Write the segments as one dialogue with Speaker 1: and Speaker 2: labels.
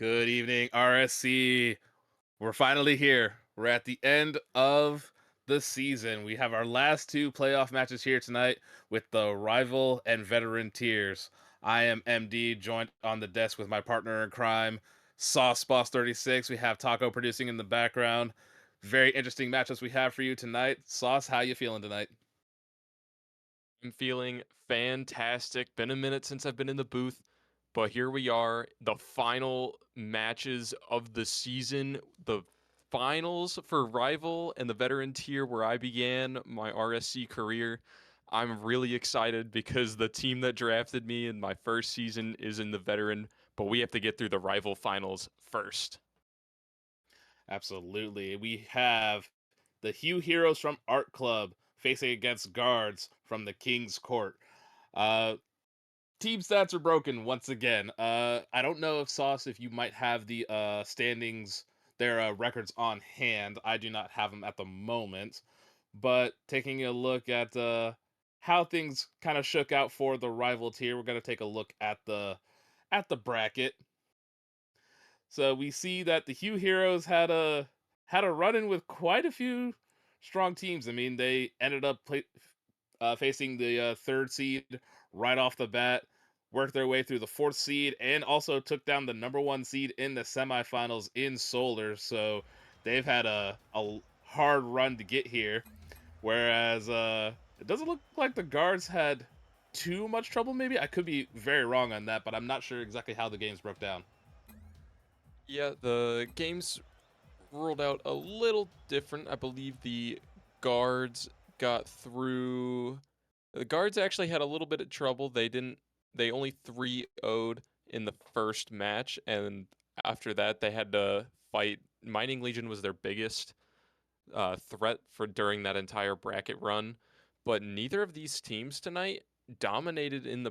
Speaker 1: Good evening, RSC. We're finally here. We're at the end of the season. We have our last two playoff matches here tonight with the rival and veteran tiers. I am MD, joined on the desk with my partner in crime, Sauce Boss 36. We have Taco producing in the background. Very interesting matchups we have for you tonight. Sauce, how you feeling tonight?
Speaker 2: I'm feeling fantastic. Been a minute since I've been in the booth, but here we are, the final matches of the season, the finals for Rival and the veteran tier where I began my RSC career. I'm really excited because the team that drafted me in my first season is in the veteran, but we have to get through the Rival finals first.
Speaker 1: Absolutely. We have the Hue Heroes from Art Club facing against guards from the King's Court. Uh, Team stats are broken once again. I don't know if Sauce, if you might have the standings, their records on hand. I do not have them at the moment. But taking a look at how things kind of shook out for the rival tier, we're gonna take a look at the bracket. So we see that the Hue Heroes had a run in with quite a few strong teams. I mean, they ended up facing the third seed right off the bat, worked their way through the fourth seed, and also took down the number one seed in the semifinals in Solar. So they've had a hard run to get here. Whereas it doesn't look like the guards had too much trouble. Maybe I could be very wrong on that, but I'm not sure exactly how the games broke down.
Speaker 2: Yeah, the games ruled out a little different. I believe the guards got through. The guards actually had a little bit of trouble. They didn't. They only 3-0'd in the first match, and after that, they had to fight. Mining Legion was their biggest threat for during that entire bracket run. But neither of these teams tonight dominated in the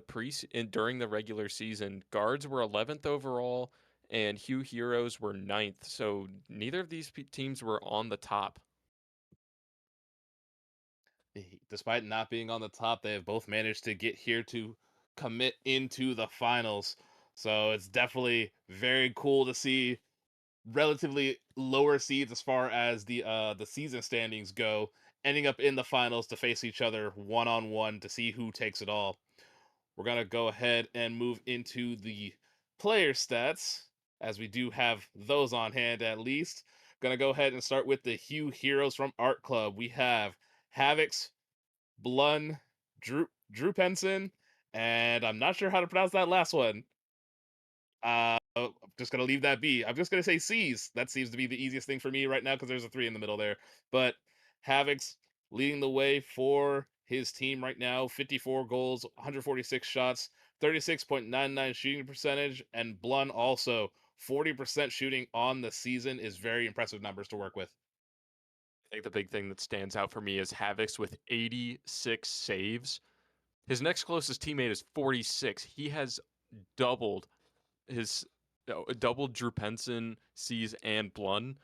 Speaker 2: during the regular season. Guards were 11th overall, and Hue Heroes were ninth. So neither of these teams were on the top.
Speaker 1: Despite not being on the top, they have both managed to get here to commit into the finals. So it's definitely very cool to see relatively lower seeds as far as the season standings go, ending up in the finals to face each other one on one to see who takes it all. We're gonna go ahead and move into the player stats, as we do have those on hand at least. Gonna go ahead and start with the Hue Heroes from Art Club. We have Havox, Blun, Drupenson, and I'm not sure how to pronounce that last one. I'm just gonna leave that be. I'm just gonna say C's. That seems to be the easiest thing for me right now because there's a three in the middle there. But Havoc's leading the way for his team right now. 54 goals, 146 shots, 36.99 shooting percentage, and Blun also 40% shooting on the season is very impressive numbers to work with.
Speaker 2: I think the big thing that stands out for me is Havocs with 86 saves. His next closest teammate is 46. He has doubled his doubled Drupenson, C's, and Blun.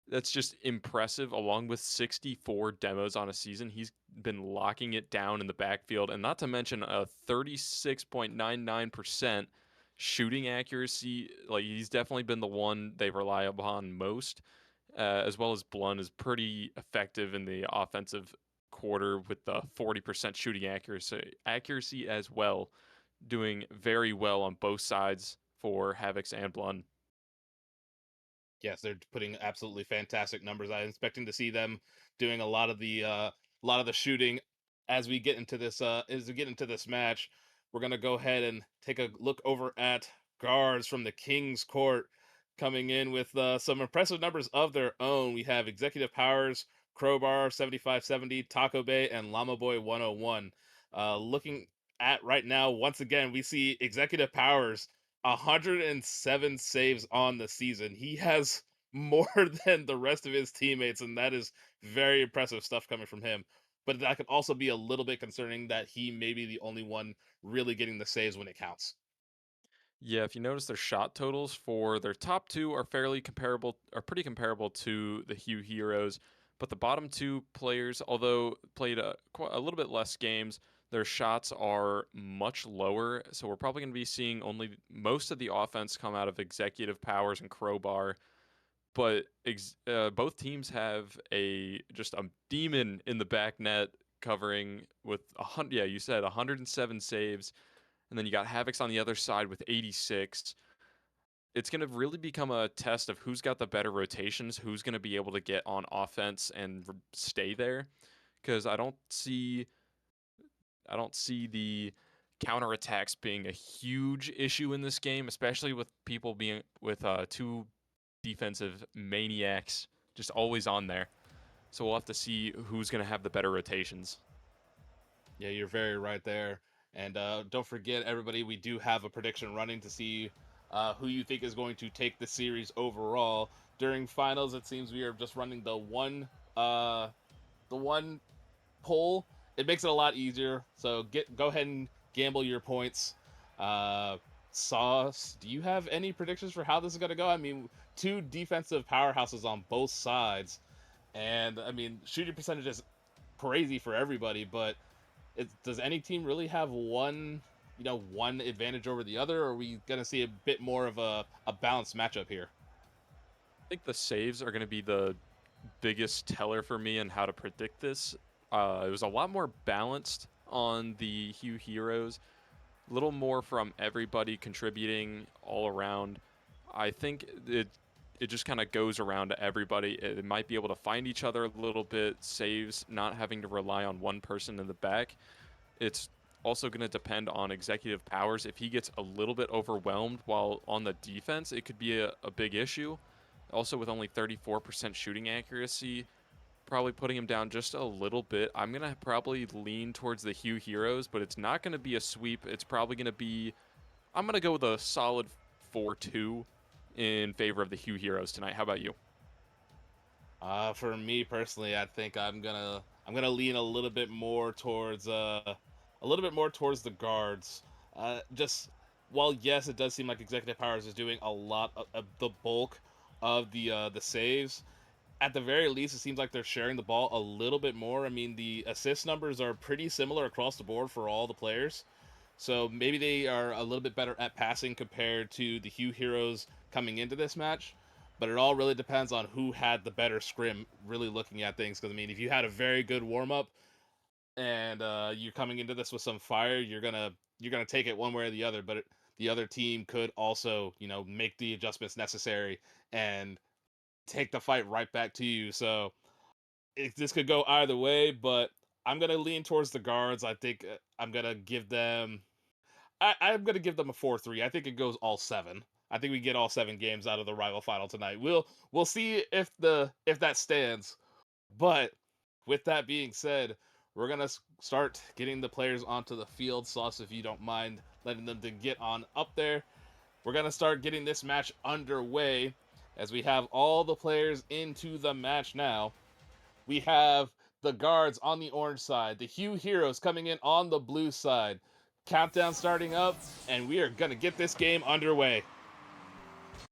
Speaker 2: That's just impressive. Along with 64 demos on a season, he's been locking it down in the backfield, and not to mention a 36.99% shooting accuracy. Like, he's definitely been the one they rely upon most, as well as Blun is pretty effective in the offensive quarter with the 40% shooting accuracy as well, doing very well on both sides for Havocs and Blun.
Speaker 1: Yes, they're putting absolutely fantastic numbers. I'm expecting to see them doing a lot of the shooting as we get into this match. We're gonna go ahead and take a look over at guards from the King's Court coming in with some impressive numbers of their own. We have Executive Powers, Crowbar 7570, TacoBae, and Llama Boy 101. Looking at right now, once again, we see Executive Powers 107 saves on the season. He has more than the rest of his teammates, and that is very impressive stuff coming from him. But that could also be a little bit concerning that he may be the only one really getting the saves when it counts.
Speaker 2: Yeah, if you notice their shot totals for their top two are fairly comparable, are pretty comparable to the Hue Heroes, but the bottom two players, although played a little bit less games, Their shots are much lower, so we're probably going to be seeing only most of the offense come out of Executive Powers and Crowbar. But both teams have just a demon in the back net covering with 100. Yeah, you said 107 saves, and then you got Havox on the other side with 86. It's going to really become a test of who's got the better rotations, who's going to be able to get on offense and stay there. Because I don't see the counterattacks being a huge issue in this game, especially with people being with two defensive maniacs just always on there. So we'll have to see who's going to have the better rotations.
Speaker 1: Yeah, you're very right there. And don't forget, everybody, we do have a prediction running to see who you think is going to take the series overall. During finals, it seems we are just running the one poll. It makes it a lot easier. So go ahead and gamble your points. Uh, Sauce, do you have any predictions for how this is going to go? I mean, two defensive powerhouses on both sides, and I mean, shooting percentage is crazy for everybody. But does any team really have one advantage over the other, or are we going to see a bit more of a balanced matchup here?
Speaker 2: I think the saves are going to be the biggest teller for me and how to predict this. It was a lot more balanced on the Hue Heroes, a little more from everybody contributing all around. I think it just kind of goes around to everybody. It might be able to find each other a little bit, saves, not having to rely on one person in the back. It's also going to depend on Executive Powers. If he gets a little bit overwhelmed while on the defense, it could be a big issue. Also, with only 34% shooting accuracy, probably putting him down just a little bit. I'm going to probably lean towards the Hue Heroes, but it's not going to be a sweep. It's probably going to be, I'm going to go with a solid 4-2 in favor of the Hue Heroes tonight. How about you?
Speaker 1: For me personally, I think I'm gonna lean a little bit more towards the guards. Just while yes, it does seem like Executive Powers is doing a lot of the bulk of the saves. At the very least, it seems like they're sharing the ball a little bit more. I mean, the assist numbers are pretty similar across the board for all the players. So maybe they are a little bit better at passing compared to the Hue Heroes coming into this match. But it all really depends on who had the better scrim, really looking at things. Because, I mean, if you had a very good warm up and you're coming into this with some fire, you're gonna take it one way or the other. But the other team could also, make the adjustments necessary and take the fight right back to you. So this could go either way. But I'm gonna lean towards the guards. I think I'm gonna give them I'm gonna give them a 4-3. I think it goes all seven. I think we get all 7 games out of the rival final tonight. We'll see if that stands. But with that being said, we're gonna start getting the players onto the field. Sauce, if you don't mind letting them to get on up there, we're gonna start getting this match underway as we have all the players into the match now. We have the guards on the orange side, the Hue Heroes coming in on the blue side. Countdown starting up, and we are going to get this game underway.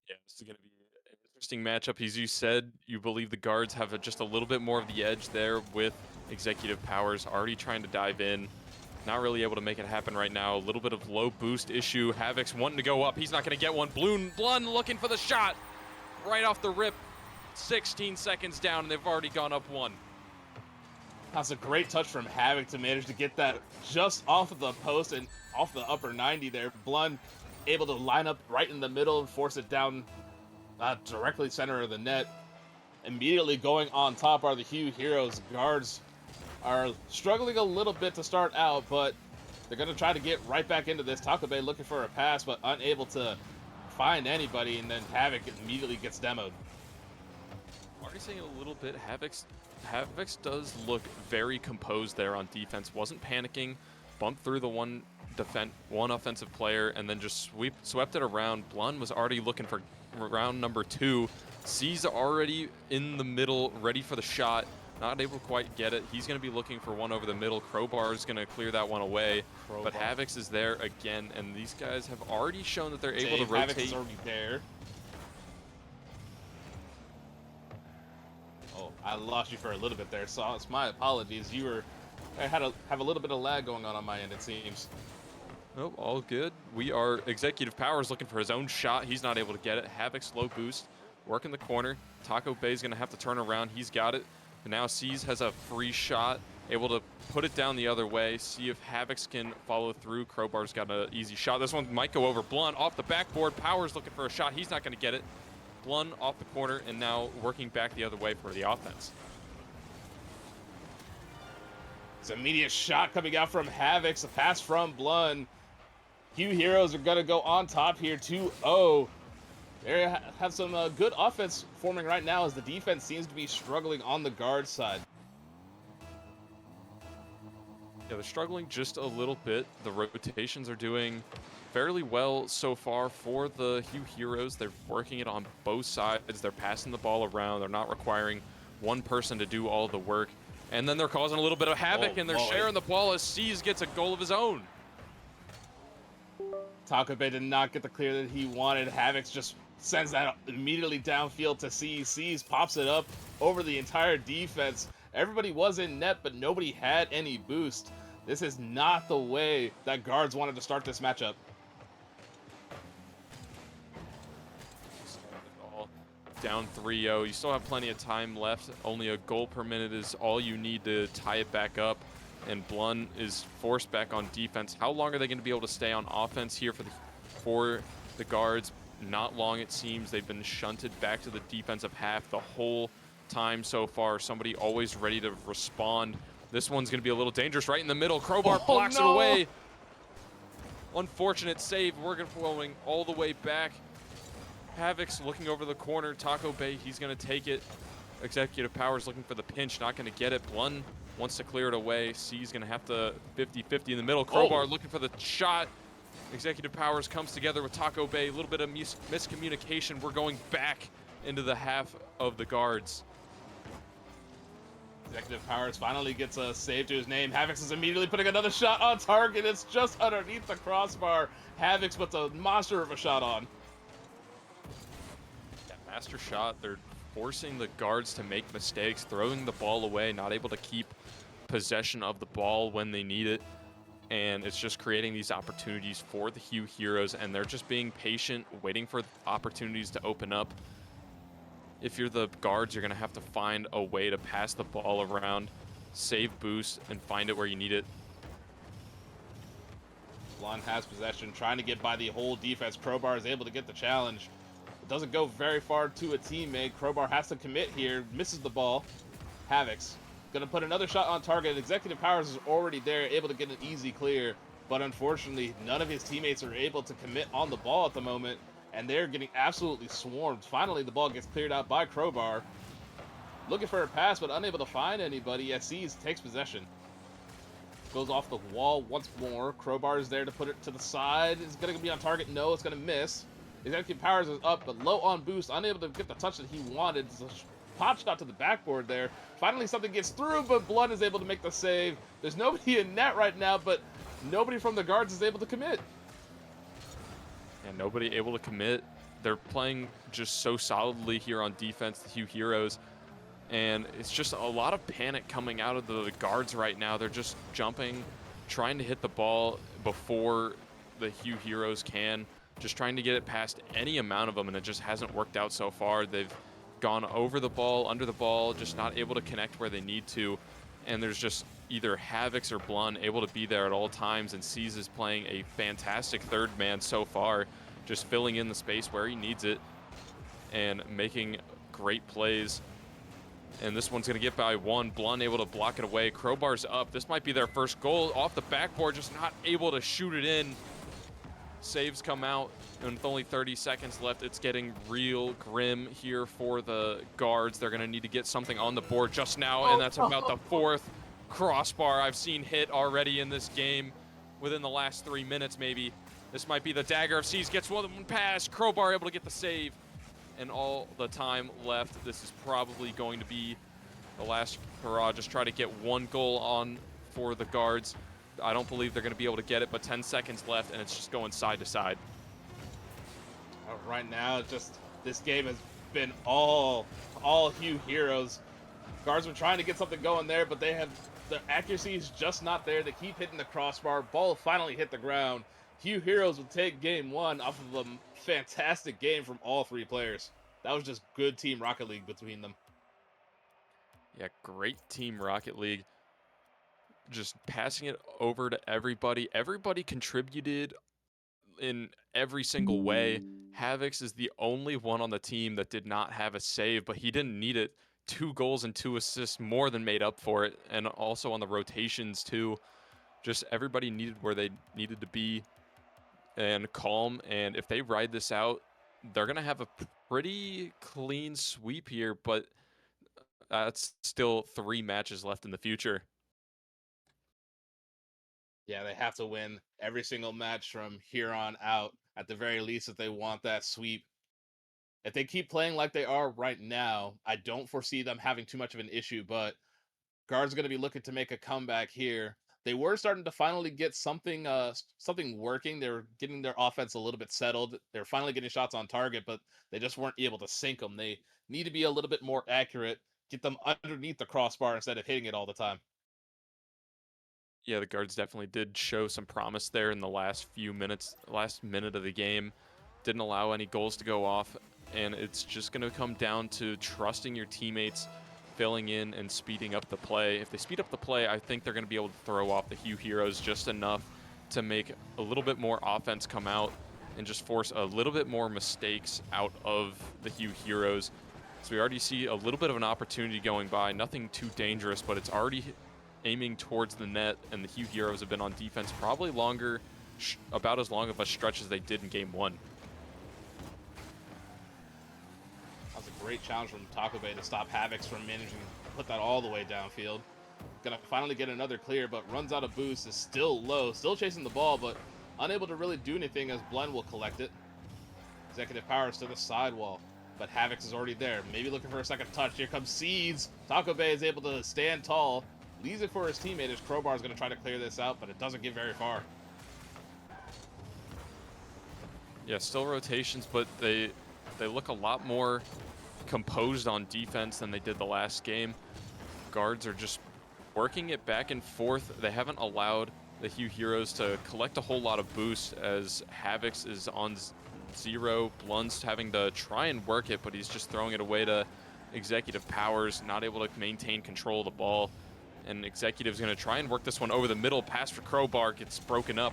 Speaker 2: Yeah, this is going to be an interesting matchup. As you said, you believe the guards have just a little bit more of the edge there with Executive Powers already trying to dive in. Not really able to make it happen right now. A little bit of low boost issue. Havox wanting to go up. He's not going to get one. Blun looking for the shot. Right off the rip. 16 seconds down, and they've already gone up one.
Speaker 1: That's a great touch from Havoc to manage to get that just off of the post and off the upper 90 there. Blun able to line up right in the middle and force it down directly center of the net. Immediately going on top are the Hue Heroes. Guards are struggling a little bit to start out, but they're going to try to get right back into this. TacoBae looking for a pass, but unable to find anybody, and then Havoc immediately gets demoed.
Speaker 2: Already saying a little bit, Havox does look very composed there on defense. Wasn't panicking, bumped through the one offensive player, and then just swept it around. Blun was already looking for round number 2. C's already in the middle, ready for the shot. Not able to quite get it. He's going to be looking for one over the middle. Crowbar is going to clear that one away. But Havox is there again, and these guys have already shown that they're able to rotate.
Speaker 1: Havoc is already there. Oh, I lost you for a little bit there, so it's my apologies. You were I have a little bit of lag going on my end, it seems.
Speaker 2: Oh, all good. We are ExecutivePowers looking for his own shot. He's not able to get it. Havoc low boost, working the corner. TacoBae is going to have to turn around. He's got it. But now Seas has a free shot, able to put it down the other way. See if Havoc can follow through. Crowbar's got an easy shot. This one might go over. Blun off the backboard. Powers looking for a shot. He's not going to get it. Blun off the corner and now working back the other way for the offense.
Speaker 1: It's an immediate shot coming out from Havoc. A pass from Blun. Hue Heroes are going to go on top here 2-0. They have some good offense forming right now as the defense seems to be struggling on the guard side.
Speaker 2: Yeah, they're struggling just a little bit. The rotations are doing fairly well so far for the Hue Heroes. They're working it on both sides. They're passing the ball around. They're not requiring one person to do all the work. And then they're causing a little bit of havoc, and they're sharing the ball as Seas gets a goal of his own.
Speaker 1: TacoBae did not get the clear that he wanted. Havoc just sends that immediately downfield to Seas. Seas pops it up over the entire defense. Everybody was in net, but nobody had any boost. This is not the way that guards wanted to start this matchup.
Speaker 2: Down 3-0. You still have plenty of time left. Only a goal per minute is all you need to tie it back up. And Blun is forced back on defense. How long are they going to be able to stay on offense here for the guards? Not long, it seems. They've been shunted back to the defensive half the whole time so far. Somebody always ready to respond. This one's going to be a little dangerous right in the middle. Crowbar blocks it away. Unfortunate save. We're going all the way back. Havoc's looking over the corner. TacoBae, he's going to take it. ExecutivePowers looking for the pinch, not going to get it. Blun wants to clear it away. C's going to have to 50-50 in the middle. Crowbar looking for the shot. ExecutivePowers comes together with TacoBae. A little bit of miscommunication. We're going back into the half of the guards.
Speaker 1: ExecutivePowers finally gets a save to his name. Havoc is immediately putting another shot on target. It's just underneath the crossbar. Havoc puts a monster of a shot on.
Speaker 2: That master shot, they're forcing the guards to make mistakes, throwing the ball away, not able to keep possession of the ball when they need it. And it's just creating these opportunities for the Hue Heroes, and they're just being patient, waiting for opportunities to open up. If you're the guards, you're going to have to find a way to pass the ball around, save boost, and find it where you need it.
Speaker 1: Blun has possession, trying to get by the whole defense. Crowbar is able to get the challenge. It doesn't go very far to a teammate. Crowbar has to commit here, misses the ball. Havoc's gonna put another shot on target. ExecutivePowers is already there, able to get an easy clear, but unfortunately, none of his teammates are able to commit on the ball at the moment, and they're getting absolutely swarmed. Finally, the ball gets cleared out by Crowbar. Looking for a pass, but unable to find anybody. Seas takes possession. Goes off the wall once more. Crowbar is there to put it to the side. Is gonna be on target? No, it's gonna miss. ExecutivePowers is up, but low on boost, unable to get the touch that he wanted. It's a pop shot to the backboard there. Finally, something gets through, but Blun is able to make the save. There's nobody in net right now, but nobody from the guards is able to commit.
Speaker 2: And nobody able to commit. They're playing just so solidly here on defense, the Hue Heroes. And it's just a lot of panic coming out of the guards right now. They're just jumping, trying to hit the ball before the Hue Heroes can. Just trying to get it past any amount of them, and it just hasn't worked out so far. They've gone over the ball, under the ball, just not able to connect where they need to. And there's just either Havoc's or Blun able to be there at all times, and Seas is playing a fantastic third man so far, just filling in the space where he needs it and making great plays. And this one's going to get by one. Blun able to block it away. Crowbar's up. This might be their first goal off the backboard, just not able to shoot it in. Saves come out, and with only 30 seconds left, it's getting real grim here for the guards. They're going to need to get something on the board just now, and that's about the fourth crossbar I've seen hit already in this game within the last 3 minutes maybe. This might be the dagger of Seas. Gets one pass. Crowbar able to get the save. And all the time left, this is probably going to be the last hurrah. Just try to get one goal on for the guards. I don't believe they're going to be able to get it, but 10 seconds left, and it's just going side to side.
Speaker 1: Right now, just this game has been all Hue Heroes. Guards were trying to get something going there, but they have The accuracy is just not there. They keep hitting the crossbar. Ball finally hit the ground. Hue Heroes would take game one off of a fantastic game from all three players. That was just good Team Rocket League between them.
Speaker 2: Yeah, great team Rocket League. Just passing it over to everybody. Everybody contributed in every single way. Havox is the only one on the team that did not have a save, but he didn't need it. 2 goals and 2 assists more than made up for it. And also on the rotations, too. Just everybody needed where they needed to be and calm. And if they ride this out, they're going to have a pretty clean sweep here, but that's still 3 matches left in the future.
Speaker 1: Yeah, they have to win every single match from here on out, at the very least, if they want that sweep. If they keep playing like they are right now, I don't foresee them having too much of an issue, but Guard's going to be looking to make a comeback here. They were starting to finally get something working. They were getting their offense a little bit settled. They were finally getting shots on target, but they just weren't able to sink them. They need to be a little bit more accurate, get them underneath the crossbar instead of hitting it all the time.
Speaker 2: Yeah, the guards definitely did show some promise there in the last few minutes, last minute of the game. Didn't allow any goals to go off, and it's just going to come down to trusting your teammates, filling in and speeding up the play. If they speed up the play, I think they're going to be able to throw off the Hue Heroes just enough to make a little bit more offense come out and just force a little bit more mistakes out of the Hue Heroes. So we already see a little bit of an opportunity going by. Nothing too dangerous, but it's already aiming towards the net, and the Hue Heroes have been on defense probably longer, about as long of a stretch as they did in game one.
Speaker 1: That was a great challenge from TacoBae to stop Havox from managing to put that all the way downfield. Gonna finally get another clear, but runs out of boost, is still low, still chasing the ball, but unable to really do anything as Blun will collect it. ExecutivePowers to the sidewall, but Havox is already there. Maybe looking for a second touch. Here comes Seeds. TacoBae is able to stand tall, leaves it for his teammate as Crowbar is going to try to clear this out, but it doesn't get very far.
Speaker 2: Yeah, still rotations, but they look a lot more composed on defense than they did the last game. Guards are just working it back and forth. They haven't allowed the Hue Heroes to collect a whole lot of boost as Havox is on 0. Blun's having to try and work it, but he's just throwing it away to ExecutivePowers, not able to maintain control of the ball. And Executive's going to try and work this one over the middle. Pass for Crowbar gets broken up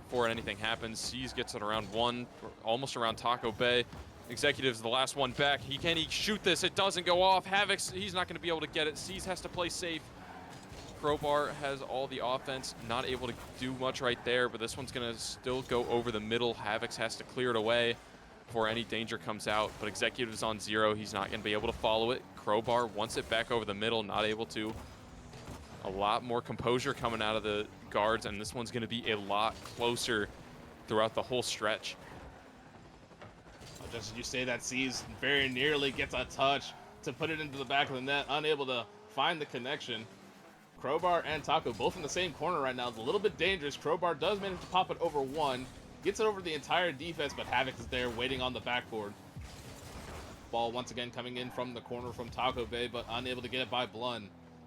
Speaker 2: before anything happens. Seas gets it around 1, almost around TacoBae. Executive's the last one back. Can he shoot this? It doesn't go off. Havox, he's not going to be able to get it. Seas has to play safe. Crowbar has all the offense, not able to do much right there, but this one's going to still go over the middle. Havox has to clear it away before any danger comes out, but Executive's on 0. He's not going to be able to follow it. Crowbar wants it back over the middle, not able to. A lot more composure coming out of the guards, and this one's going to be a lot closer throughout the whole stretch.
Speaker 1: Just as you say that, Seas very nearly gets a touch to put it into the back of the net, unable to find the connection. Crowbar and Taco both in the same corner right now. It's a little bit dangerous. Crowbar does manage to pop it over 1, gets it over the entire defense, but Havoc is there waiting on the backboard. Ball once again coming in from the corner from TacoBae, but unable to get it by Blun.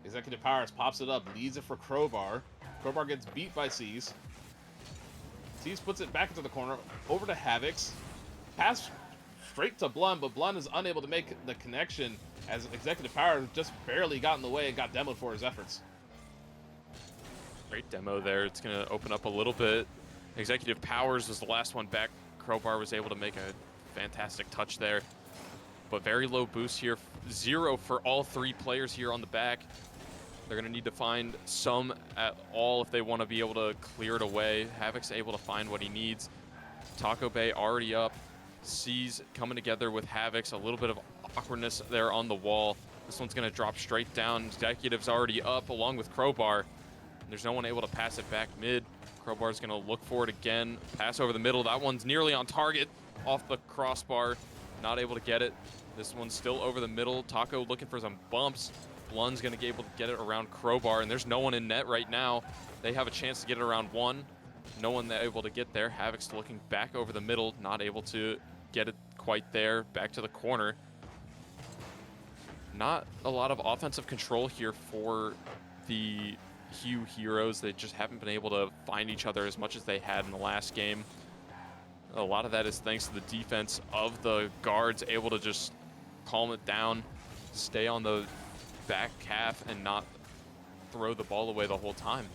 Speaker 1: ExecutivePowers pops it up, leaves it for Crowbar. Crowbar gets beat by Seas. Seas puts it back into the corner, over to Havox. Pass straight to Blun, but Blun is unable to make the connection as ExecutivePowers just barely got in the way and got demoed for his efforts.
Speaker 2: Great demo there. It's going to open up a little bit. ExecutivePowers was the last one back. Crowbar was able to make a fantastic touch there, but very low boost here. 0 for all 3 players here on the back. They're going to need to find some at all if they want to be able to clear it away. Havoc's able to find what he needs. TacoBae already up. Seas coming together with Havox. A little bit of awkwardness there on the wall. This one's going to drop straight down. Executive's already up along with Crowbar. There's no one able to pass it back mid. Crowbar's going to look for it again. Pass over the middle. That one's nearly on target. Off the crossbar. Not able to get it. This one's still over the middle. Taco looking for some bumps. Blun's going to be able to get it around Crowbar, and there's no one in net right now. They have a chance to get it around 1. No one able to get there. Havoc's looking back over the middle, not able to get it quite there. Back to the corner. Not a lot of offensive control here for the Hue Heroes. They just haven't been able to find each other as much as they had in the last game. A lot of that is thanks to the defense of the guards, able to just calm it down, stay on the back half, and not throw the ball away the whole time.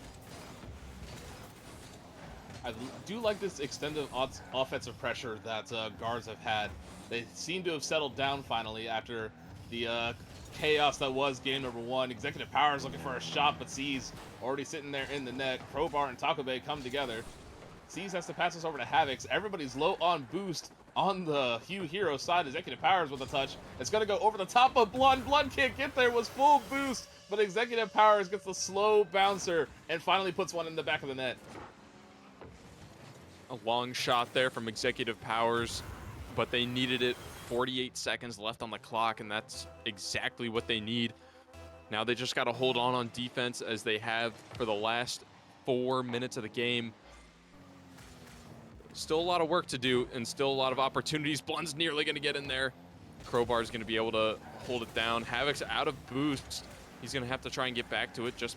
Speaker 1: I do like this extended offensive pressure that guards have had. They seem to have settled down finally after the chaos that was game number one. Executive Powers looking for a shot, but sees already sitting there in the net. Crowbar and TacoBae come together. Seas has to pass this over to Havox. Everybody's low on boost on the Hue Hero side. Executive Powers with a touch. It's going to go over the top of Blun. Blun can't get there. Was full boost, but Executive Powers gets the slow bouncer and finally puts one in the back of the net.
Speaker 2: A long shot there from Executive Powers, but they needed it. 48 seconds left on the clock, and that's exactly what they need. Now they just got to hold on defense as they have for the last 4 minutes of the game. Still a lot of work to do and still a lot of opportunities. Blun's nearly going to get in there. Crowbar's going to be able to hold it down. Havox out of boost. He's going to have to try and get back to it, just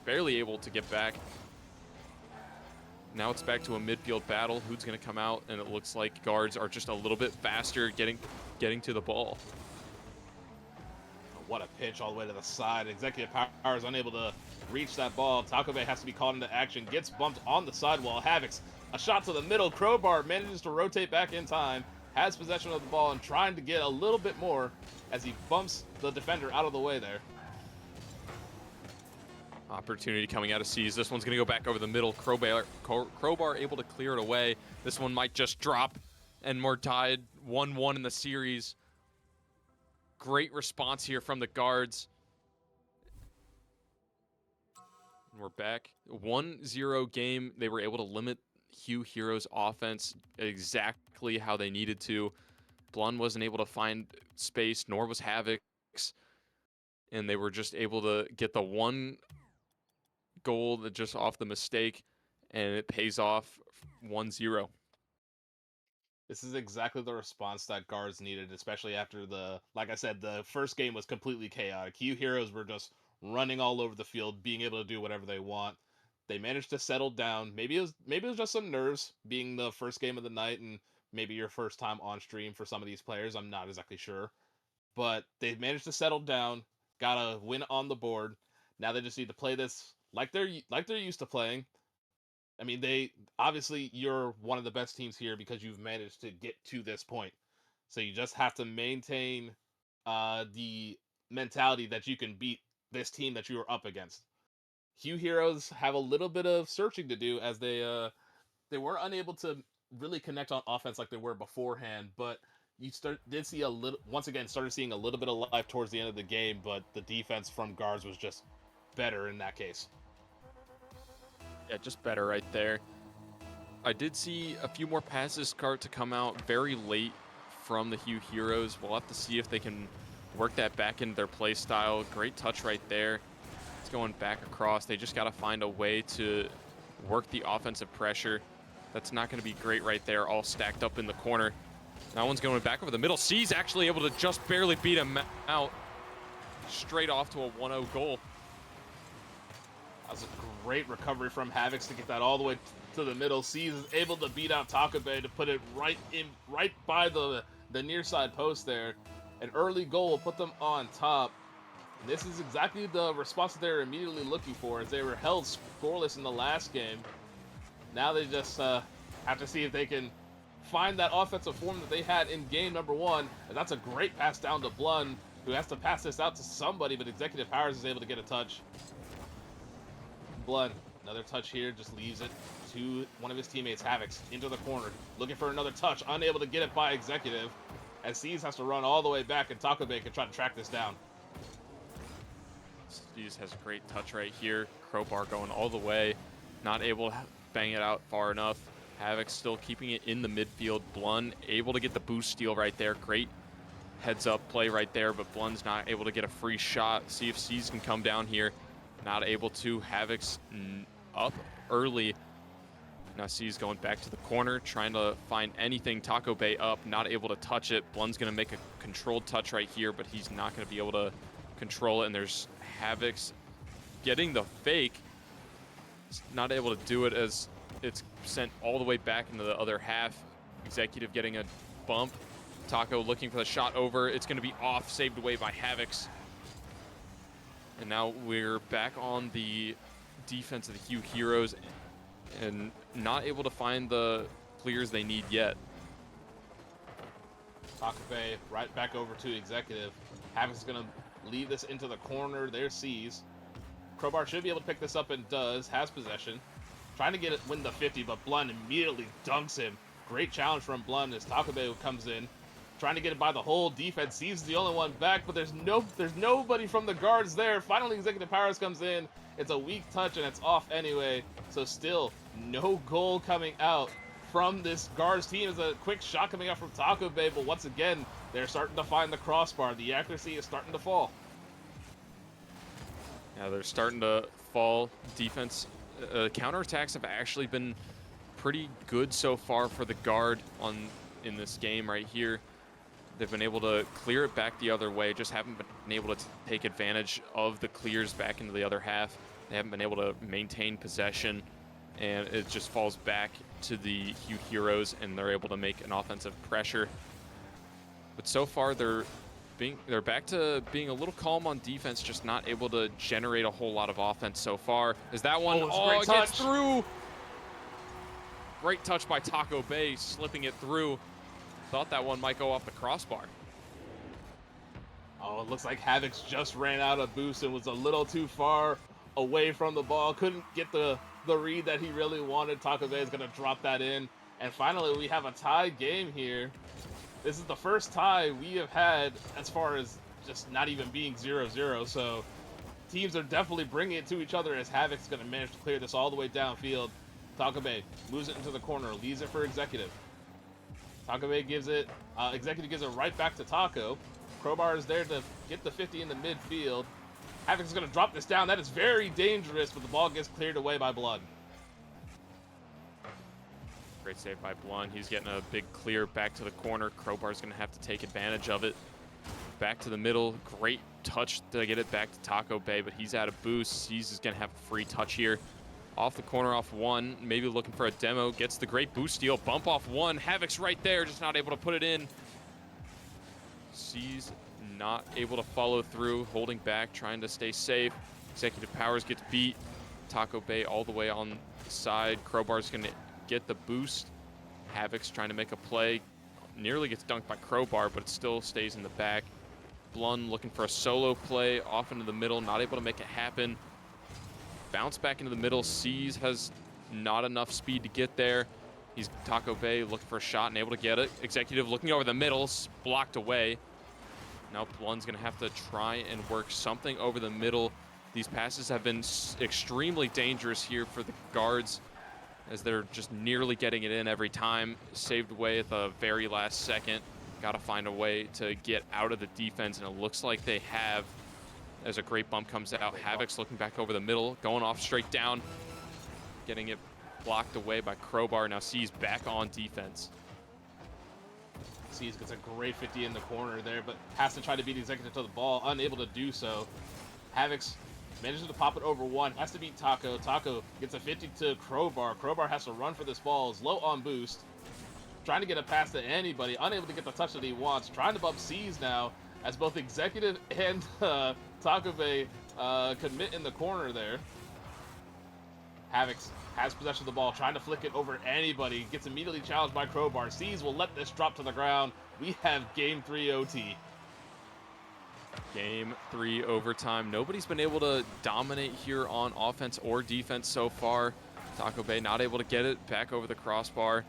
Speaker 2: barely able to get back. Now it's back to a midfield battle. Who's going to come out? And it looks like guards are just a little bit faster getting to the ball.
Speaker 1: What a pitch all the way to the side. Executive Powers unable to reach that ball. TacoBae has to be called into action. Gets bumped on the sidewall. Havox, a shot to the middle. Crowbar manages to rotate back in time. Has possession of the ball and trying to get a little bit more as he bumps the defender out of the way there.
Speaker 2: Opportunity coming out of Seas. This one's going to go back over the middle. Crowbar able to clear it away. This one might just drop, and we're tied 1-1 in the series. Great response here from the guards. And we're back. 1-0 game. They were able to limit Hue Heroes' offense exactly how they needed to. Blun wasn't able to find space, nor was Havox. And they were just able to get the one goal that just off the mistake, and it pays off 1-0.
Speaker 1: This is exactly the response that guards needed, especially after like I said, the first game was completely chaotic. Hue Heroes were just running all over the field, being able to do whatever they want. They managed to settle down. Maybe it was just some nerves being the first game of the night and maybe your first time on stream for some of these players. I'm not exactly sure. But they managed to settle down, got a win on the board. Now they just need to play this like they're used to playing. I mean, you're one of the best teams here because you've managed to get to this point. So you just have to maintain the mentality that you can beat this team that you are up against. Hue Heroes have a little bit of searching to do as they were unable to really connect on offense like they were beforehand, but did see started seeing a little bit of life towards the end of the game, but the defense from guards was just better in that case.
Speaker 2: Yeah, just better right there. I did see a few more passes start to come out very late from the Hue Heroes. We'll have to see if they can work that back into their play style. Great touch right there. It's going back across. They just got to find a way to work the offensive pressure. That's not going to be great right there, all stacked up in the corner. That one's going back over the middle. C's actually able to just barely beat him out. Straight off to a 1-0 goal.
Speaker 1: That was a great recovery from Havox to get that all the way to the middle. C's is able to beat out TacoBae to put it right by the near side post there. An early goal will put them on top. And this is exactly the response that they were immediately looking for, as they were held scoreless in the last game. Now they just have to see if they can find that offensive form that they had in game number one. And that's a great pass down to Blun, who has to pass this out to somebody, but Executive Powers is able to get a touch. Blun, another touch here, just leaves it to one of his teammates, Havox, into the corner. Looking for another touch, unable to get it by Executive, as C's has to run all the way back, and TacoBae can try to track this down.
Speaker 2: C's has a great touch right here. Crowbar going all the way, not able to bang it out far enough. Havoc still keeping it in the midfield. Blun able to get the boost steal right there. Great heads up play right there, but Blun's not able to get a free shot. See if C's can come down here. Not able to. Havoc's up early. Now C's going back to the corner, trying to find anything. TacoBae up, not able to touch it. Blun's going to make a controlled touch right here, but he's not going to be able to control it. And there's Havoc's getting the fake, not able to do it as it's sent all the way back into the other half. Executive getting a bump. Taco looking for the shot over. It's going to be off, saved away by Havox. And now we're back on the defense of the Hue Heroes and not able to find the clears they need yet.
Speaker 1: TacoBae right back over to Executive. Havoc is going to leave this into the corner. There's C's. Crowbar should be able to pick this up and does. Has possession. Trying to get it, win the 50, but Blun immediately dunks him. Great challenge from Blun as TacoBae comes in. Trying to get it by the whole defense. C's the only one back, but there's nobody from the guards there. Finally, ExecutivePowers comes in. It's a weak touch, and it's off anyway. So still, no goal coming out from this guards team. Is a quick shot coming out from TacoBae, but once again, they're starting to find the crossbar. The accuracy is starting to fall.
Speaker 2: Yeah, they're starting to fall. Defense counterattacks have actually been pretty good so far for the guard in this game right here. They've been able to clear it back the other way, just haven't been able to take advantage of the clears back into the other half. They haven't been able to maintain possession, and it just falls back to the Hue Heroes, and they're able to make an offensive pressure. But so far, they're back to being a little calm on defense, just not able to generate a whole lot of offense so far. Is that one?
Speaker 1: It
Speaker 2: gets through. Great touch by TacoBae, slipping it through. Thought that one might go off the crossbar.
Speaker 1: Oh, it looks like Havoc just ran out of boost and was a little too far away from the ball. Couldn't get the read that he really wanted. TacoBae is going to drop that in. And finally, we have a tied game here. This is the first tie we have had as far as just not even being 0-0. So teams are definitely bringing it to each other as Havoc's going to manage to clear this all the way downfield. TacoBae moves it into the corner, leaves it for Executive. TacoBae gives it, Executive gives it right back to Taco. Crowbar is there to get the 50 in the midfield. Havoc is going to drop this down. That is very dangerous, but the ball gets cleared away by Blun.
Speaker 2: Great save by Blun. He's getting a big clear back to the corner. Crowbar's going to have to take advantage of it. Back to the middle. Great touch to get it back to TacoBae, but he's out of boost. He's just going to have a free touch here. Off the corner, off one, maybe looking for a demo. Gets the great boost steal, bump off one. Havoc's right there, just not able to put it in. C's not able to follow through, holding back, trying to stay safe. ExecutivePowers gets beat. TacoBae all the way on the side. Crowbar's going to get the boost. Havoc's trying to make a play. Nearly gets dunked by Crowbar, but it still stays in the back. Blun looking for a solo play, off into the middle, not able to make it happen. Bounce back into the middle. C's has not enough speed to get there. He's TacoBae looking for a shot and able to get it. Executive looking over the middle, blocked away. Now Blun's going to have to try and work something over the middle. These passes have been extremely dangerous here for the guards as they're just nearly getting it in every time. Saved away at the very last second. Got to find a way to get out of the defense, and it looks like they have. As a great bump comes out. Havoc's looking back over the middle, going off straight down, getting it blocked away by Crowbar. Now C's back on defense.
Speaker 1: C's gets a great 50 in the corner there, but has to try to beat Executive to the ball, unable to do so. Havoc's manages to pop it over one, has to beat Taco. Taco gets a 50 to Crowbar. Crowbar has to run for this ball, is low on boost. Trying to get a pass to anybody, unable to get the touch that he wants. Trying to bump C's now, as both Executive and TacoBae commit in the corner there. Havoc has possession of the ball, trying to flick it over anybody. Gets immediately challenged by Crowbar. C's will let this drop to the ground. We have Game 3 OT.
Speaker 2: Game 3 overtime. Nobody's been able to dominate here on offense or defense so far. TacoBae not able to get it back over the crossbar.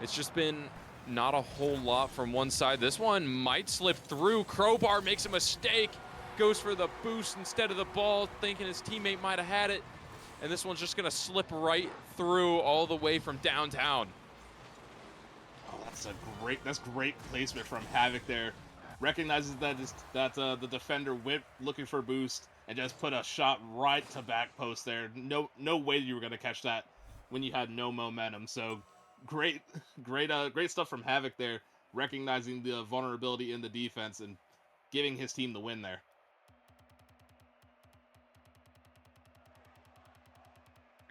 Speaker 2: It's just been not a whole lot from one side. This one might slip through. Crowbar makes a mistake. Goes for the boost instead of the ball, thinking his teammate might have had it. And this one's just going to slip right through all the way from downtown.
Speaker 1: Oh, that's great placement from Havoc there. Recognizes that the defender went looking for boost and just put a shot right to back post there. No way you were going to catch that when you had no momentum. So great stuff from Havoc there, recognizing the vulnerability in the defense and giving his team the win there.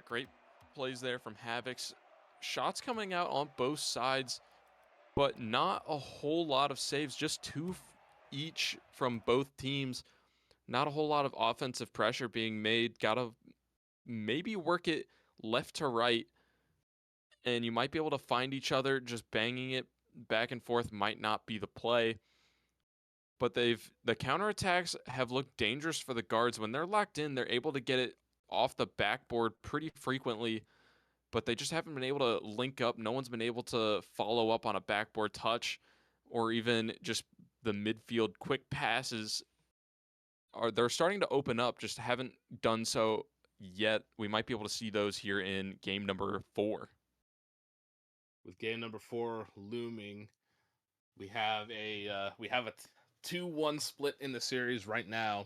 Speaker 2: Great plays there from Havox. Shots coming out on both sides, but not a whole lot of saves. Just two each from both teams. Not a whole lot of offensive pressure being made. Gotta maybe work it left to right, and you might be able to find each other. Just banging it back and forth might not be the play. But the counterattacks have looked dangerous for the guards. When they're locked in, they're able to get it off the backboard pretty frequently, but they just haven't been able to link up. No one's been able to follow up on a backboard touch or even just the midfield quick passes. They're starting to open up, just haven't done so yet. We might be able to see those here in game number 4.
Speaker 1: With game number 4 looming, we have a 2-1 split in the series right now.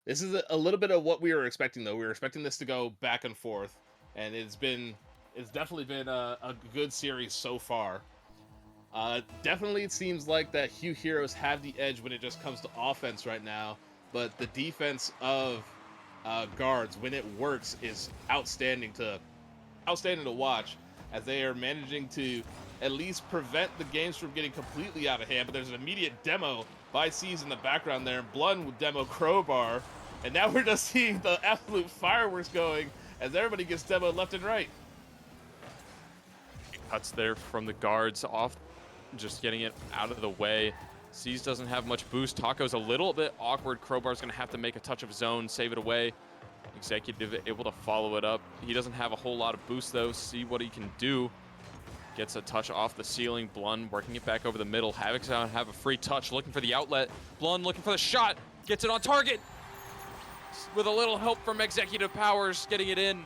Speaker 1: This is a little bit of what we were expecting, though. We were expecting this to go back and forth, and it's definitely been a good series so far. Definitely it seems like that Hue Heroes have the edge when it just comes to offense right now, but the defense of guards, when it works, is outstanding to watch, as they are managing to at least prevent the games from getting completely out of hand. But there's an immediate demo by C's in the background there. Blun with demo Crowbar, and now we're just seeing the absolute fireworks going as everybody gets demoed left and right.
Speaker 2: Cuts there from the guards off, just getting it out of the way. C's doesn't have much boost. Taco's a little bit awkward. Crowbar's going to have to make a touch of his own, save it away. Executive able to follow it up. He doesn't have a whole lot of boost, though. See what he can do. Gets a touch off the ceiling. Blun working it back over the middle. Havox out have a free touch, looking for the outlet. Blun looking for the shot. Gets it on target. With a little help from ExecutivePowers, getting it in.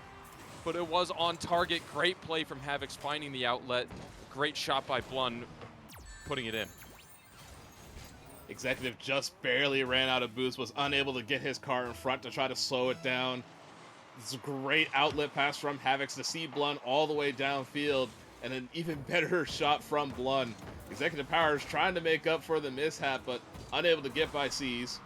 Speaker 2: But it was on target. Great play from Havox finding the outlet. Great shot by Blun, putting it in.
Speaker 1: Executive just barely ran out of boost, was unable to get his car in front to try to slow it down. This is a great outlet pass from Havox to see Blun all the way downfield, and an even better shot from Blun. ExecutivePowers trying to make up for the mishap, but unable to get by C's.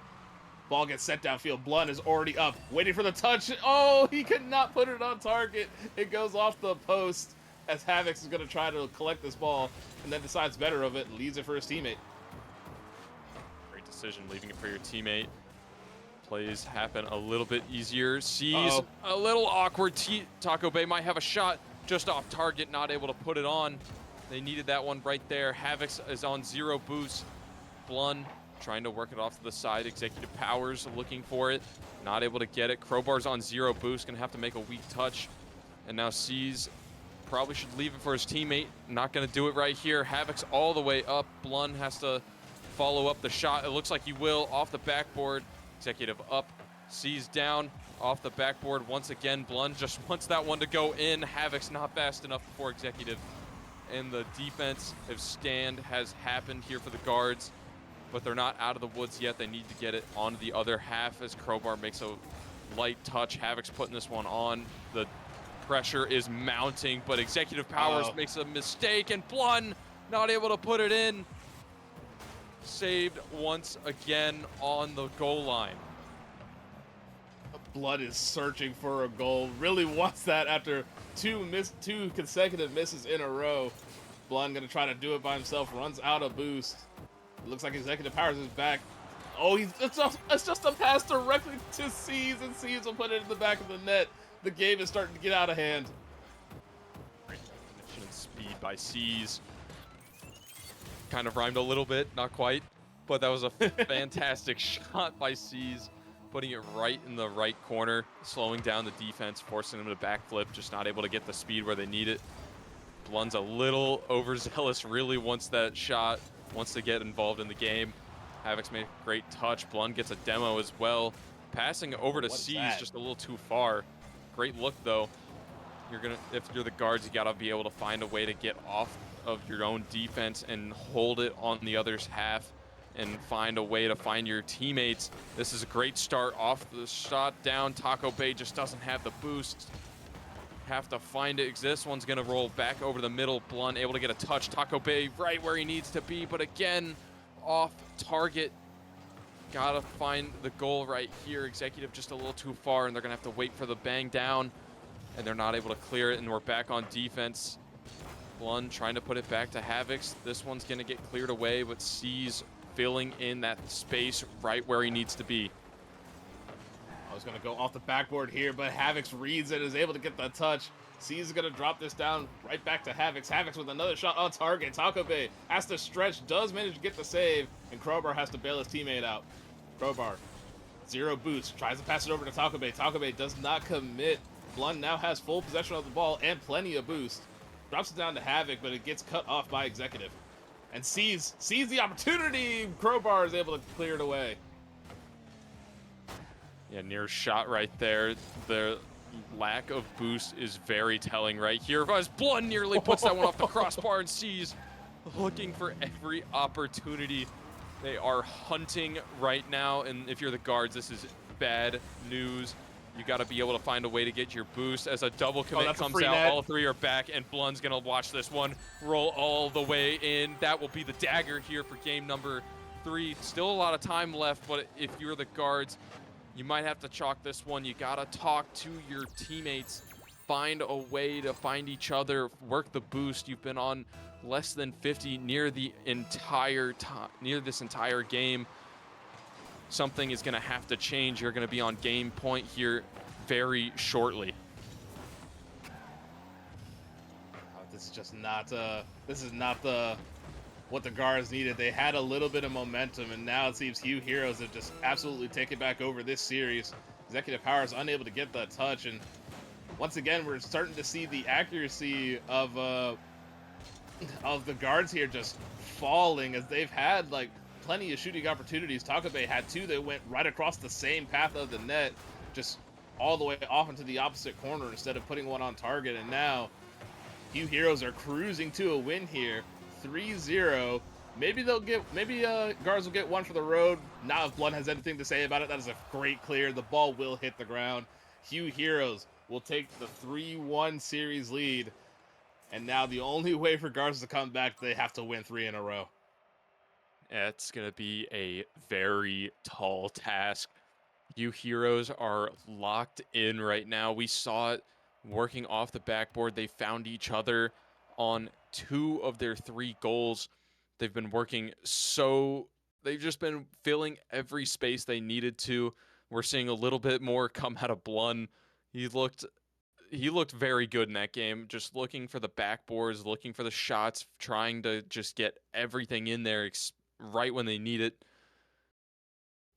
Speaker 1: Ball gets sent downfield. Blun is already up, waiting for the touch. Oh, he could not put it on target. It goes off the post as Havox is going to try to collect this ball, and then decides better of it and leaves it for his teammate.
Speaker 2: Great decision, leaving it for your teammate. Plays happen a little bit easier. Sees a little awkward. TacoBae might have a shot just off target, not able to put it on. They needed that one right there. Havox is on 0 boost. Blun trying to work it off to the side. ExecutivePowers looking for it, not able to get it. Crowbar's on 0 boost, gonna have to make a weak touch. And now C's probably should leave it for his teammate. Not gonna do it right here. Havox all the way up. Blun has to follow up the shot. It looks like he will, off the backboard. Executive up, C's down, off the backboard once again. Blun just wants that one to go in. Havox not fast enough for Executive. And the defense stand has happened here for the guards, but they're not out of the woods yet. They need to get it onto the other half as Crowbar makes a light touch. Havox putting this one on. The pressure is mounting, but ExecutivePowers makes a mistake, and Blun not able to put it in. Saved once again on the goal line.
Speaker 1: Blun is searching for a goal. Really wants that after two consecutive misses in a row. Blun gonna try to do it by himself. Runs out of boost. It looks like ExecutivePowers is back. Oh, it's just a pass directly to C's, and C's will put it in the back of the net. The game is starting to get out of hand.
Speaker 2: Great definition and speed by C's. Kind of rhymed a little bit, not quite, but that was a fantastic shot by C's, putting it right in the right corner, slowing down the defense, forcing them to backflip, just not able to get the speed where they need it. Blun's a little overzealous, really wants that shot, wants to get involved in the game. Havox made a great touch. Blun gets a demo as well. Passing over to C's just a little too far. Great look though. If you're the guards, you gotta be able to find a way to get off of your own defense and hold it on the other's half and find a way to find your teammates. This is a great start off the shot down. TacoBae just doesn't have the boost. Have to find it. This one's gonna roll back over the middle. Blun able to get a touch. TacoBae right where he needs to be, but again, off target. Gotta find the goal right here. Executive just a little too far, and they're gonna have to wait for the bang down. and they're not able to clear it, and we're back on defense. Blun trying to put it back to Havox. This one's going to get cleared away, but C's filling in that space right where he needs to be.
Speaker 1: I was going to go off the backboard here, but Havox reads it, is able to get the touch. C's going to drop this down right back to Havox. Havox with another shot on target. TacoBae has to stretch, does manage to get the save, and Crowbar has to bail his teammate out. Crowbar, 0 boost, tries to pass it over to TacoBae. TacoBae does not commit. Blun now has full possession of the ball and plenty of boost. Drops it down to Havoc, but it gets cut off by Executive. And sees the opportunity. Crowbar is able to clear it away.
Speaker 2: Yeah, near shot right there. The lack of boost is very telling right here. As Blun nearly puts that one off the crossbar, and C's looking for every opportunity. They are hunting right now, and if you're the guards, this is bad news. You got to be able to find a way to get your boost. As a double commit comes out, all 3 are back, and Blun's going to watch this one roll all the way in. That will be the dagger here for game number 3. Still a lot of time left, but if you're the guards, you might have to chalk this one. You got to talk to your teammates, find a way to find each other, work the boost. You've been on less than 50 near the entire time, near this entire game. Something is going to have to change. You're going to be on game point here very shortly.
Speaker 1: This is just not what the guards needed. They had a little bit of momentum, and now it seems Hue Heroes have just absolutely taken back over this series. ExecutivePowers unable to get the touch, and once again we're starting to see the accuracy of the guards here just falling, as they've had like plenty of shooting opportunities. TacoBae had 2 that went right across the same path of the net, just all the way off into the opposite corner instead of putting one on target. And now Hue Heroes are cruising to a win here, 3-0. Maybe guards will get one for the road. Not if Blun has anything to say about it. That is a great clear. The ball will hit the ground. Hue Heroes will take the 3-1 series lead. And now the only way for guards to come back, they have to win 3 in a row.
Speaker 2: It's going to be a very tall task. You Heroes are locked in right now. We saw it working off the backboard. They found each other on 2 of their 3 goals. They've been working they've just been filling every space they needed to. We're seeing a little bit more come out of Blun. He looked very good in that game, just looking for the backboards, looking for the shots, trying to just get everything in there right when they need it.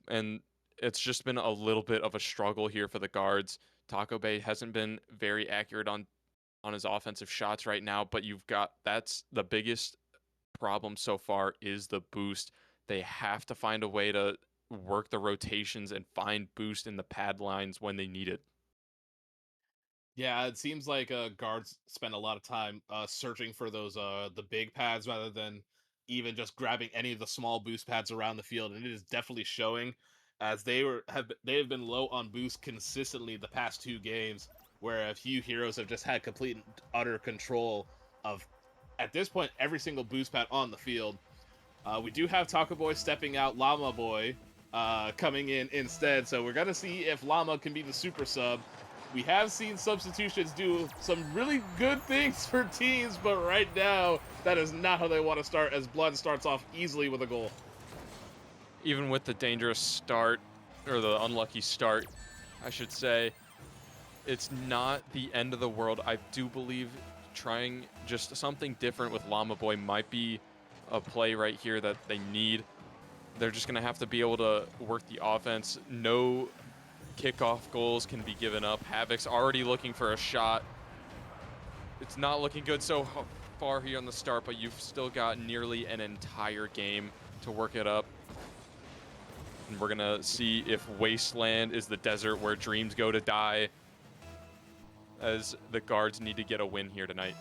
Speaker 2: And it's just been a little bit of a struggle here for the guards. TacoBae hasn't been very accurate on his offensive shots right now, but that's the biggest problem so far is the boost. They have to find a way to work the rotations and find boost in the pad lines when they need it.
Speaker 1: Yeah, it seems like guards spend a lot of time searching for those the big pads rather than even just grabbing any of the small boost pads around the field, and it is definitely showing, as they have been low on boost consistently the past 2 games, where a few heroes have just had complete and utter control of, at this point, every single boost pad on the field. We do have TacoBae stepping out, Llama Boy coming in instead, so we're gonna see if Llama can be the super sub. We have seen substitutions do some really good things for teams, but right now, that is not how they want to start, as Blun starts off easily with a goal.
Speaker 2: Even with the dangerous start, or the unlucky start, I should say, it's not the end of the world. I do believe trying just something different with Llama Boy might be a play right here that they need. They're just going to have to be able to work the offense. No kickoff goals can be given up. Havoc's already looking for a shot. It's not looking good so far here on the start, but you've still got nearly an entire game to work it up. And we're gonna see if Wasteland is the desert where dreams go to die, as the guards need to get a win here tonight.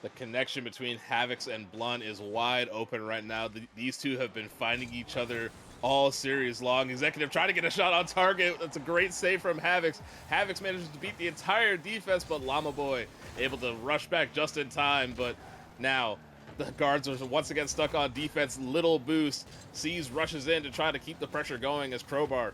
Speaker 1: The connection between Havox and Blun is wide open right now. These two have been finding each other all series long. Executive trying to get a shot on target. That's a great save from Havox. Havox manages to beat the entire defense, but Llama Boy able to rush back just in time. But now the guards are once again stuck on defense. Little boost. Seas rushes in to try to keep the pressure going as Crowbar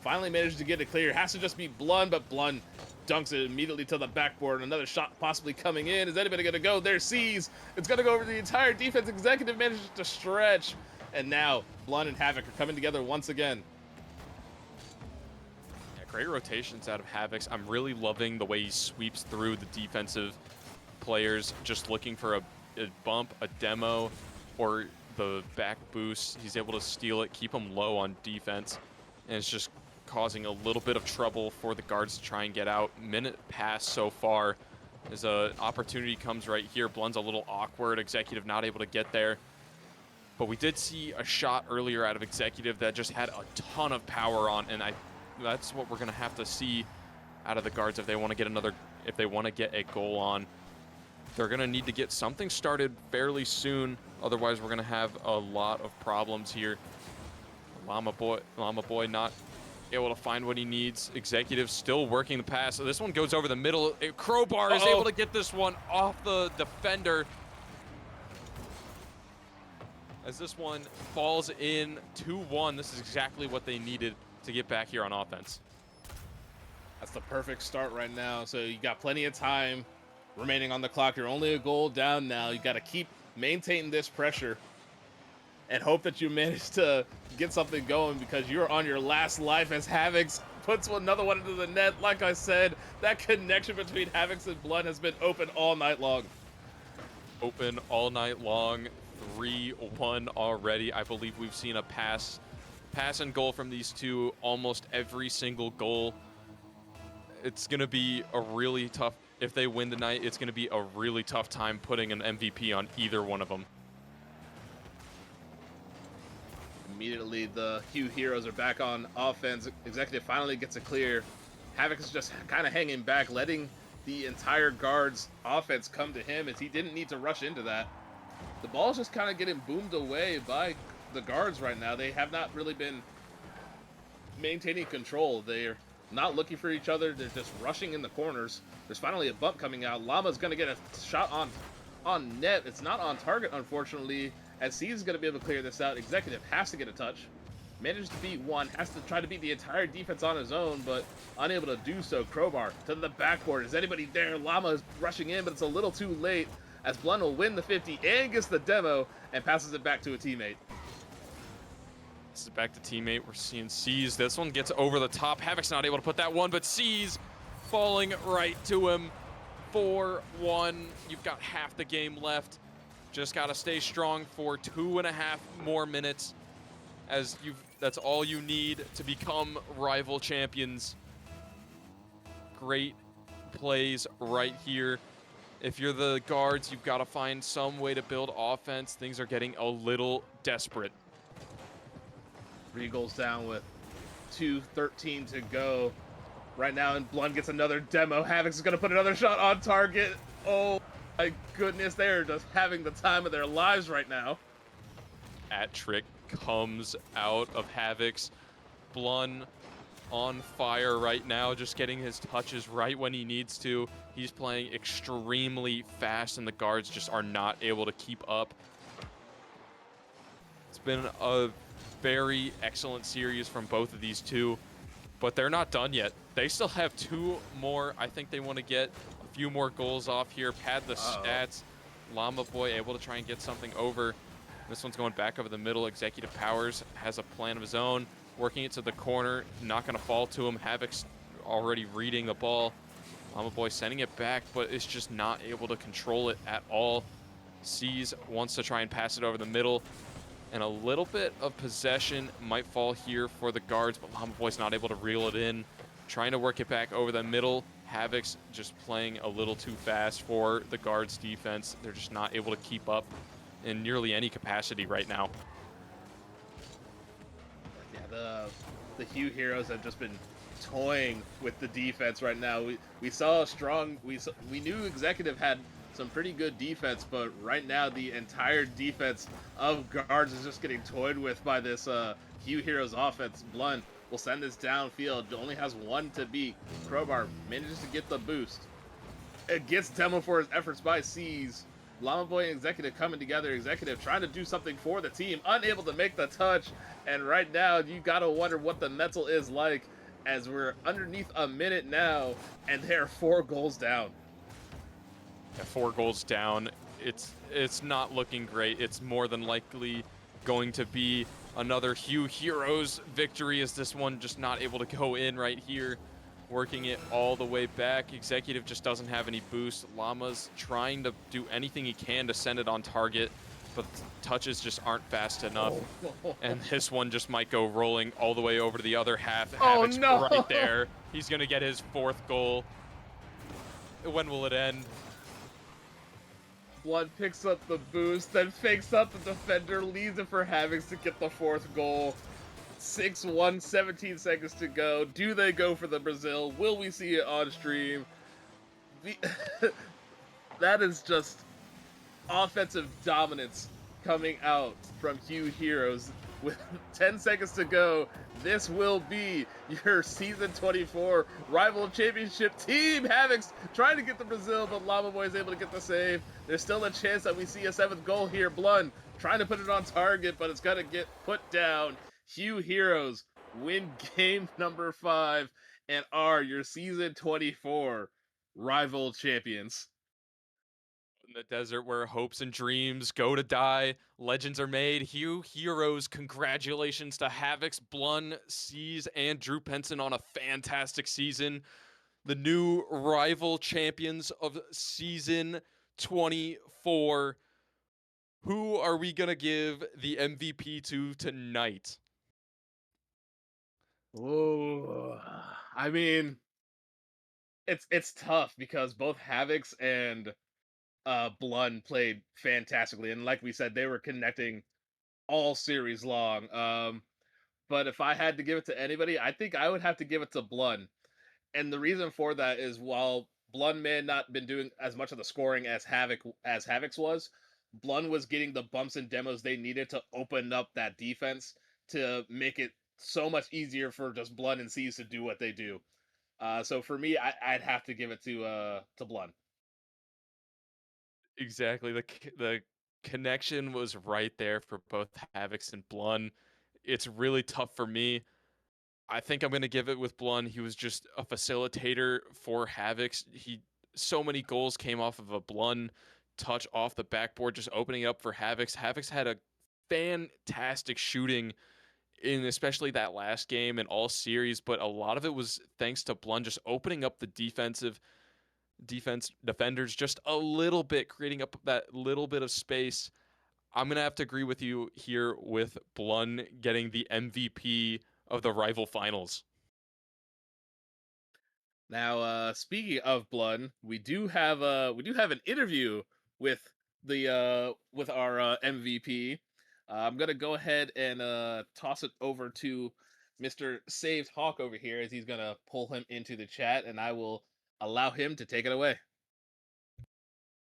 Speaker 1: finally manages to get it clear. Has to just be Blun, but Blun dunks it immediately to the backboard. Another shot possibly coming in. Is anybody going to go? There sees. It's going to go over the entire defense. Executive manages to stretch. And now Blun and Havoc are coming together once again.
Speaker 2: Yeah, great rotations out of Havoc. I'm really loving the way he sweeps through the defensive players, just looking for a bump, a demo, or the back boost. He's able to steal it, keep them low on defense, and it's just causing a little bit of trouble for the guards to try and get out. Minute pass so far as an opportunity comes right here. Blun's a little awkward. Executive not able to get there. But we did see a shot earlier out of Executive that just had a ton of power on, and that's what we're going to have to see out of the guards if they want to get a goal on. They're going to need to get something started fairly soon. Otherwise, we're going to have a lot of problems here. Llama Boy not able to find what he needs. Executive still working the pass. So this one goes over the middle. Crowbar is able to get this one off the defender. As this one falls in 2-1, this is exactly what they needed to get back here on offense.
Speaker 1: That's the perfect start right now. So you got plenty of time remaining on the clock. You're only a goal down now. You got to keep maintaining this pressure and hope that you manage to get something going, because you're on your last life as Havoc puts another one into the net. Like I said, that connection between Havoc and Blun has been open all night long.
Speaker 2: Open all night long. 3-1 already. I believe we've seen a pass and goal from these two almost every single goal. It's going to be a really tough, if they win tonight, it's going to be a really tough time putting an MVP on either one of them.
Speaker 1: Immediately, the Hue Heroes are back on offense. Executive finally gets a clear. Havoc is just kind of hanging back, letting the entire guard's offense come to him, as he didn't need to rush into that. The ball's just kind of getting boomed away by the guards right now. They have not really been maintaining control. They're not looking for each other. They're just rushing in the corners. There's finally a bump coming out. Llama's going to get a shot on net. It's not on target, unfortunately, as C is going to be able to clear this out. Executive has to get a touch. Managed to beat one. Has to try to beat the entire defense on his own, but unable to do so. Crowbar to the backboard. Is anybody there? Llama is rushing in, but it's a little too late, as Blun will win the 50 and gets the demo and passes it back to a teammate.
Speaker 2: This is back to teammate. We're seeing C's. This one gets over the top. Havoc's not able to put that one, but C's falling right to him. 4-1. You've got half the game left. Just got to stay strong for 2.5 more minutes, as that's all you need to become rival champions. Great plays right here. If you're the guards, you've got to find some way to build offense. Things are getting a little desperate.
Speaker 1: 3 goals down with 2:13 to go right now, and Blun gets another demo. Havoc is going to put another shot on target. Oh my goodness, they're just having the time of their lives right now.
Speaker 2: At trick comes out of Havoc's. Blun on fire right now, just getting his touches right when he needs to. He's playing extremely fast, and the guards just are not able to keep up. It's been a very excellent series from both of these two, but they're not done yet. They still have 2 more. I think they want to get a few more goals off here, pad the stats. Llama Boy able to try and get something over. This one's going back over the middle. ExecutivePowers has a plan of his own, working it to the corner, not going to fall to him. Havoc's already reading the ball. Llama Boy sending it back, but it's just not able to control it at all. C's wants to try and pass it over the middle, and a little bit of possession might fall here for the guards, but Llama Boy's not able to reel it in. Trying to work it back over the middle. Havoc's just playing a little too fast for the guards' defense. They're just not able to keep up in nearly any capacity right now.
Speaker 1: Yeah, the Hue Heroes have just been toying with the defense right now. We saw a strong, we knew Executive had some pretty good defense, but right now the entire defense of guards is just getting toyed with by this Hue Heroes offense. Blun will send this downfield. Only has 1 to beat. Crowbar manages to get the boost. It gets demoed for his efforts by C's. Llama Boy and Executive coming together. Executive trying to do something for the team, unable to make the touch. And right now, you gotta wonder what the mental is like as we're underneath a minute now, and they're 4 goals down.
Speaker 2: Yeah, 4 goals down. It's not looking great. It's more than likely going to be another Hue Heroes victory, as this one just not able to go in right here. Working it all the way back. Executive just doesn't have any boost. Llama's trying to do anything he can to send it on target, but touches just aren't fast enough.
Speaker 1: Oh,
Speaker 2: And this one just might go rolling all the way over to the other half.
Speaker 1: oh
Speaker 2: Havoc's
Speaker 1: no!
Speaker 2: right there. He's going to get his 4th goal. When will it end?
Speaker 1: Blun picks up the boost, then fakes up the defender, leaves it for Havoc to get the 4th goal. 6-1, 17 seconds to go. Do they go for the Brazil? Will we see it on stream? That is just offensive dominance coming out from Hue Heroes. With 10 seconds to go, this will be your season 24 rival championship team. Havocs trying to get the Brazil, but Llama Boy is able to get the save. There's still a chance that we see a 7th goal here. Blun trying to put it on target, but it's going to get put down. Hue Heroes win game number 5 and are your season 24 rival champions.
Speaker 2: In the desert where hopes and dreams go to die, legends are made. Hue Heroes, congratulations to Havocs, Blun, Seas, and Drupenson on a fantastic season. The new rival champions of season 24. Who are we going to give the MVP to tonight?
Speaker 1: Oh, I mean, it's tough because both Havocs and Blun played fantastically, and like we said, they were connecting all series long. But if I had to give it to anybody, I think I would have to give it to Blun. And the reason for that is while Blun may have not been doing as much of the scoring as Havoc's was, Blun was getting the bumps and demos they needed to open up that defense to make it so much easier for just Blun and C's to do what they do. So for me, I'd have to give it to Blun.
Speaker 2: Exactly. The connection was right there for both Havocs and Blun. It's really tough for me. I think I'm gonna give it with Blun. He was just a facilitator for Havocs. He so many goals came off of a Blun touch off the backboard, just opening up for Havocs. Havocs had a fantastic shooting in especially that last game and all series, but a lot of it was thanks to Blun just opening up the defenders just a little bit, creating up that little bit of space. I'm gonna have to agree with you here with Blun getting the MVP of the rival finals.
Speaker 1: Now, speaking of Blood, we do have an interview with the with our MVP. I'm gonna go ahead and toss it over to Mr. Saved Hawk over here as he's gonna pull him into the chat, and I will allow him to take it away.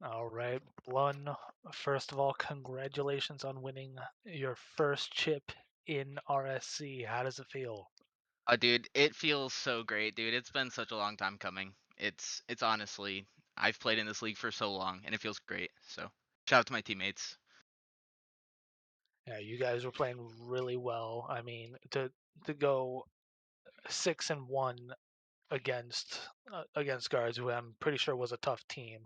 Speaker 3: All right, Blun, first of all, congratulations on winning your first chip in RSC. How does it feel?
Speaker 4: Oh, dude, it feels so great, dude. It's been such a long time coming. It's honestly, I've played in this league for so long, and it feels great. So, shout out to my teammates.
Speaker 3: Yeah, you guys were playing really well. I mean, to go 6-1 against guards, who I'm pretty sure was a tough team.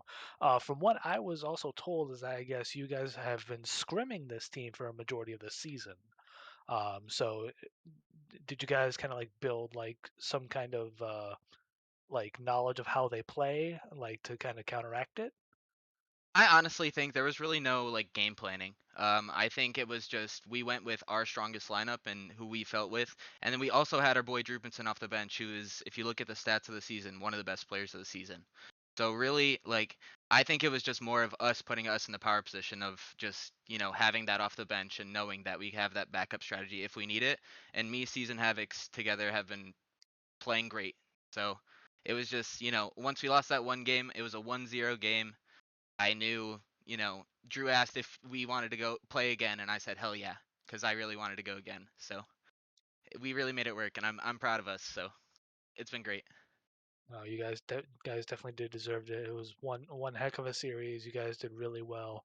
Speaker 3: From what I was also told is that I guess you guys have been scrimming this team for a majority of the season. So did you guys kind of like build like some kind of like knowledge of how they play, like to kind of counteract it?
Speaker 4: I honestly think there was really no like game planning. I think it was just we went with our strongest lineup and who we felt with, and then we also had our boy Drupenson off the bench, who is, if you look at the stats of the season, one of the best players of the season. So really, like, I think it was just more of us putting us in the power position of just, having that off the bench and knowing that we have that backup strategy if we need it. And me, Season Havocs together have been playing great. So it was just, once we lost that one game, it was a 1-0 game. I knew, Drew asked if we wanted to go play again, and I said hell yeah, because I really wanted to go again. So we really made it work, and I'm proud of us. So it's been great.
Speaker 3: You guys definitely did deserve it. It was one heck of a series. You guys did really well.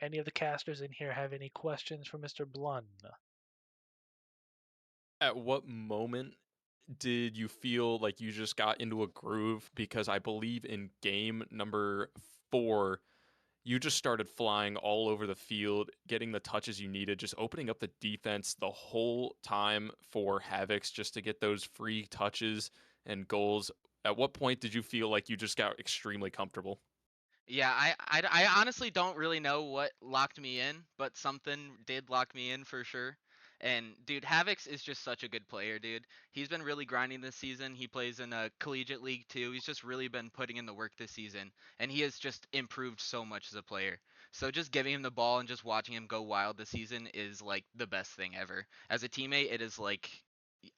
Speaker 3: Any of the casters in here have any questions for Mr. Blun?
Speaker 2: At what moment did you feel like you just got into a groove? Because I believe in game number 4, you just started flying all over the field, getting the touches you needed, just opening up the defense the whole time for Havocs just to get those free touches and goals. At what point did you feel like you just got extremely comfortable?
Speaker 4: Yeah, I honestly don't really know what locked me in, but something did lock me in for sure. And dude, Havox is just such a good player, dude. He's been really grinding this season. He plays in a collegiate league too. He's just really been putting in the work this season, and he has just improved so much as a player. So just giving him the ball and just watching him go wild this season is like the best thing ever. As a teammate, it is like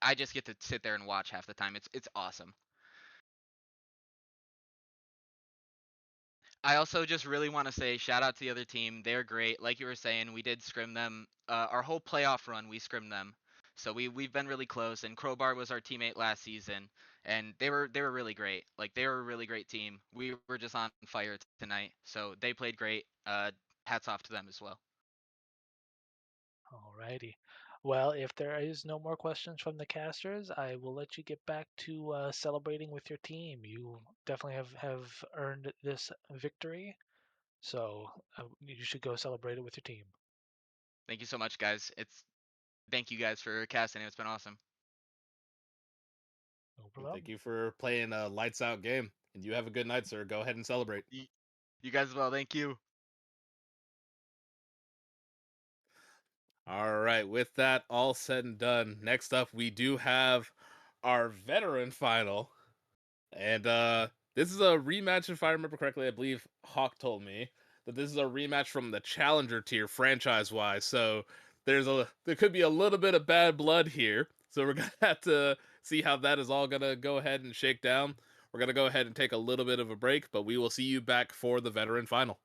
Speaker 4: I just get to sit there and watch half the time. It's awesome. I also just really want to say shout out to the other team. They're great. Like you were saying, we did scrim them. Our whole playoff run, we scrimmed them. So we've been really close. And Crowbar was our teammate last season, and they were really great. Like they were a really great team. We were just on fire tonight. So they played great. Hats off to them as well.
Speaker 3: Alrighty. Well, if there is no more questions from the casters, I will let you get back to celebrating with your team. You definitely have earned this victory, so you should go celebrate it with your team.
Speaker 4: Thank you so much, guys. Thank you guys for casting. It's been awesome.
Speaker 3: No
Speaker 1: And
Speaker 3: problem.
Speaker 1: thank you for playing a lights out game. And you have a good night, sir. Go ahead and celebrate.
Speaker 4: You guys as well. Thank you.
Speaker 1: All right, with that all said and done, next up we do have our veteran final. And this is a rematch, if I remember correctly. I believe Hawk told me that this is a rematch from the challenger tier franchise wise. So there could be a little bit of bad blood here. So we're gonna have to see how that is all gonna go ahead and shake down. We're gonna go ahead and take a little bit of a break, but we will see you back for the veteran final.